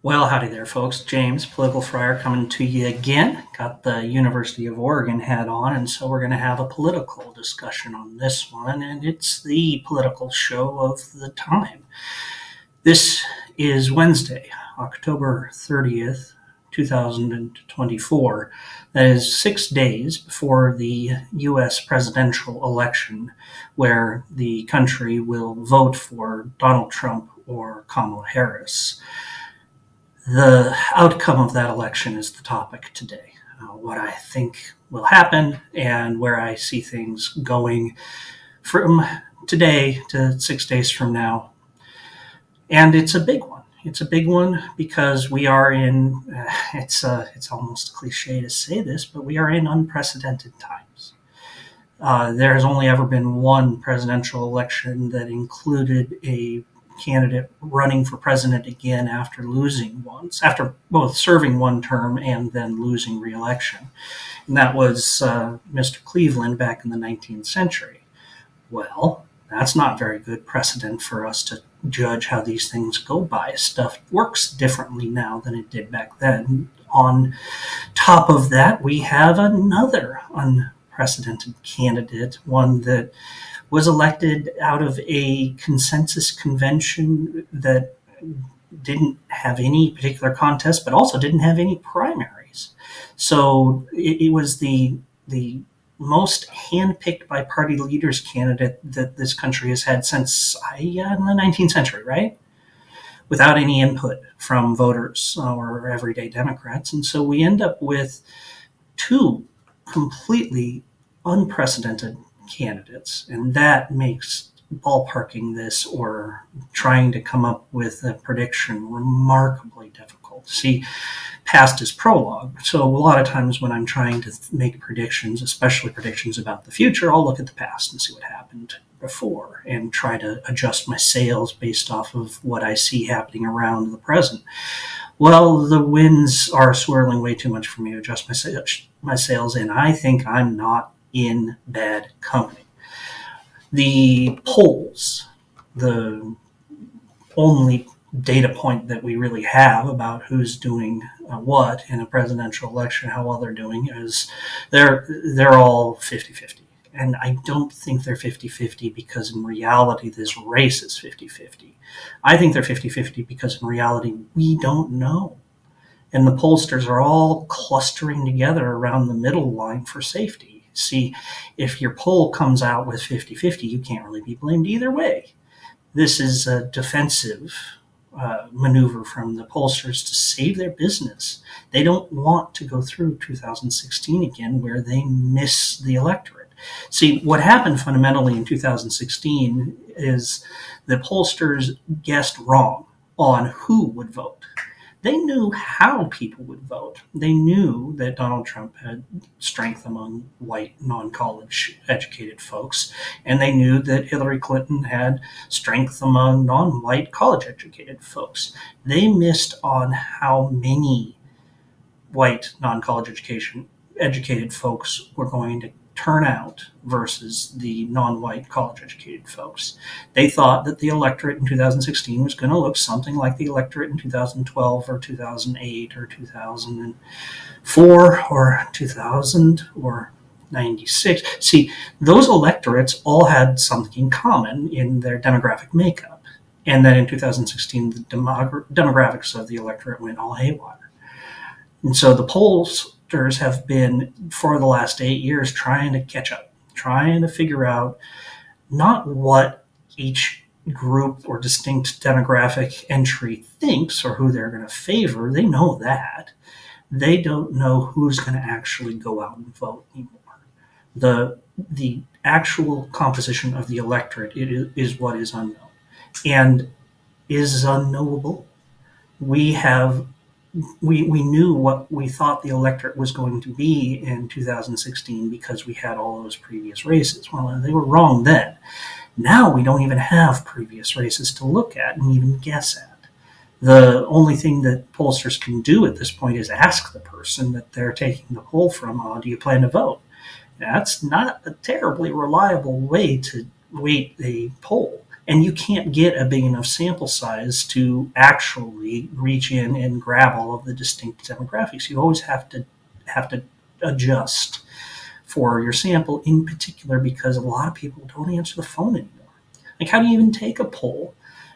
Well, howdy there, folks. James, Political Friar, coming to you again. Got the University of Oregon hat on, and so we're going to have a political discussion on this one, and it's the political show of the time. This is Wednesday, October 30th, 2024. That is 6 days before the U.S. presidential election, where the country will vote for Donald Trump or Kamala Harris. The outcome of that election is the topic today. What I think will happen and where I see things going from today to 6 days from now. And it's a big one. It's a big one because we are in, it's almost cliche to say this, but we are in unprecedented times. There has only ever been one presidential election that included a candidate running for president again after losing once, after both serving one term and then losing re-election. And that was Mr. Cleveland back in the 19th century. Well, that's not very good precedent for us to judge how these things go by. Stuff works differently now than it did back then. On top of that, we have another unprecedented candidate, one that was elected out of a consensus convention that didn't have any particular contest, but also didn't have any primaries. So it was the most handpicked by party leaders candidate that this country has had since the 19th century, right? Without any input from voters or everyday Democrats. And so we end up with two completely unprecedented candidates, and that makes ballparking this or trying to come up with a prediction remarkably difficult. See, past is prologue. So a lot of times when I'm trying to make predictions, especially predictions about the future, I'll look at the past and see what happened before and try to adjust my sails based off of what I see happening around the present. Well, the winds are swirling way too much for me to adjust my sails, and I think I'm not in bad company. The polls, the only data point that we really have about who's doing what in a presidential election, how well they're doing, is they're all 50-50. And I don't think they're 50-50 because in reality this race is 50-50. I think they're 50-50 because in reality we don't know. And the pollsters are all clustering together around the middle line for safety. See, if your poll comes out with 50-50, you can't really be blamed either way. This is a defensive maneuver from the pollsters to save their business. They don't want to go through 2016 again where they miss the electorate. See, what happened fundamentally in 2016 is the pollsters guessed wrong on who would vote. They knew how people would vote. They knew that Donald Trump had strength among white, non-college educated folks, and they knew that Hillary Clinton had strength among non-white college educated folks. They missed on how many white, non-college educated folks were going to turn out versus the non-white college-educated folks. They thought that the electorate in 2016 was going to look something like the electorate in 2012 or 2008 or 2004 or 2000 or 96. See, those electorates all had something in common in their demographic makeup. And then in 2016, the demographics of the electorate went all haywire. And so the polls have been, for the last 8 years, trying to catch up, trying to figure out not what each group or distinct demographic entry thinks or who they're going to favor. They know that. They don't know who's going to actually go out and vote anymore. The actual composition of the electorate is what is unknown and is unknowable. We knew what we thought the electorate was going to be in 2016 because we had all those previous races. Well, they were wrong then. Now we don't even have previous races to look at and even guess at. The only thing that pollsters can do at this point is ask the person that they're taking the poll from, do you plan to vote? That's not a terribly reliable way to weight a poll. And you can't get a big enough sample size to actually reach in and grab all of the distinct demographics. You always have to adjust for your sample, in particular because a lot of people don't answer the phone anymore. Like, how do you even take a poll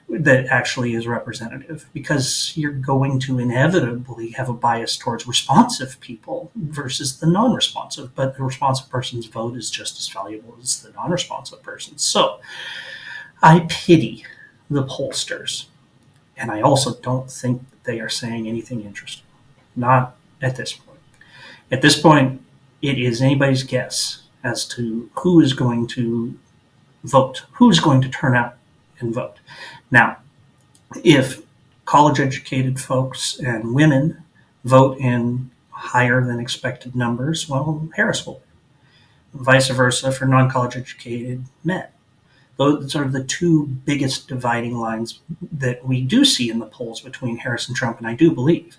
that actually is representative? Because you're going to inevitably have a bias towards responsive people versus the non-responsive, but the responsive person's vote is just as valuable as the non-responsive person's. So I pity the pollsters, and I also don't think they are saying anything interesting. Not at this point. At this point, it is anybody's guess as to who is going to vote, who's going to turn out and vote. Now, if college-educated folks and women vote in higher than expected numbers, well, Harris will. Vice versa for non-college-educated men. Those are the two biggest dividing lines that we do see in the polls between Harris and Trump, and I do believe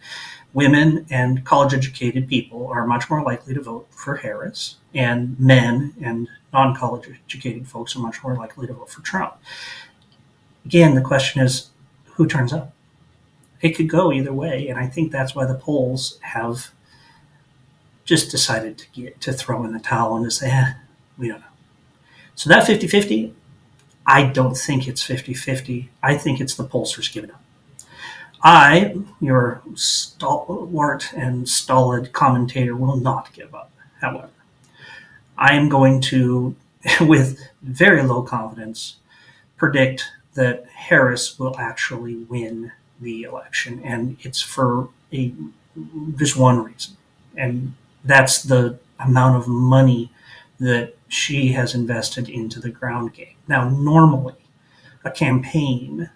women and college-educated people are much more likely to vote for Harris, and men and non-college-educated folks are much more likely to vote for Trump. Again, the question is, who turns up? It could go either way, and I think that's why the polls have just decided to throw in the towel and to say, we don't know. So that 50-50, I don't think it's 50-50. I think it's the pollsters giving up. I, your stalwart and stolid commentator, will not give up, however. I am going to, with very low confidence, predict that Harris will actually win the election, and it's for just one reason, and that's the amount of money that she has invested into the ground game. Now, normally, a campaign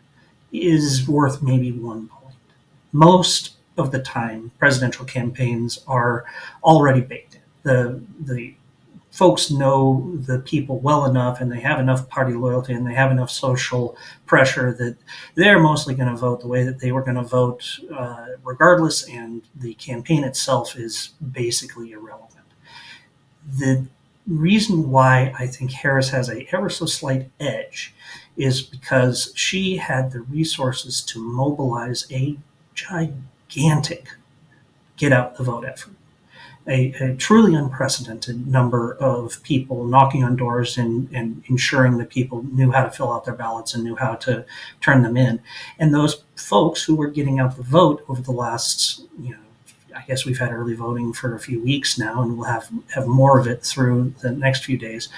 is worth maybe 1 point. Most of the time, presidential campaigns are already baked in. The folks know the people well enough, and they have enough party loyalty, and they have enough social pressure that they're mostly going to vote the way that they were going to vote regardless, and the campaign itself is basically irrelevant. The reason why I think Harris has a ever so slight edge is because she had the resources to mobilize a gigantic get out the vote effort. A truly unprecedented number of people knocking on doors and ensuring that people knew how to fill out their ballots and knew how to turn them in. And those folks who were getting out the vote over the last, I guess we've had early voting for a few weeks now, and we'll have more of it through the next few days,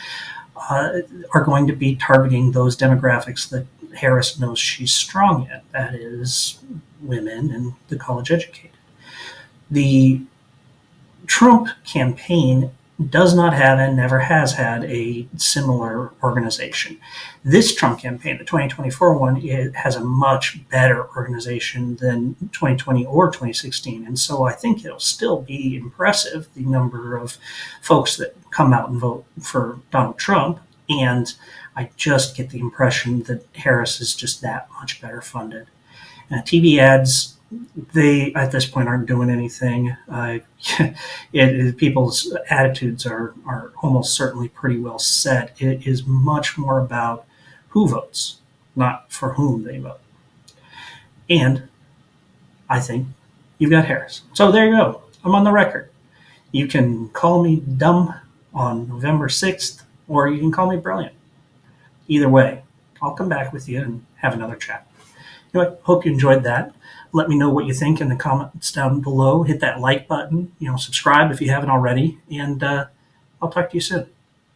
are going to be targeting those demographics that Harris knows she's strong in. That is women and the college educated. The Trump campaign does not have and never has had a similar organization. This Trump campaign, the 2024 one, it has a much better organization than 2020 or 2016. And so I think it'll still be impressive, the number of folks that come out and vote for Donald Trump. And I just get the impression that Harris is just that much better funded. TV ads, they at this point aren't doing anything. People's attitudes are almost certainly pretty well set. It is much more about who votes, not for whom they vote. And I think you've got Harris. So there you go. I'm on the record. You can call me dumb on November 6th, or you can call me brilliant. Either way, I'll come back with you and have another chat. Anyway, hope you enjoyed that. Let me know what you think in the comments down below. Hit that like button, subscribe if you haven't already, and I'll talk to you soon.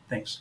Thanks.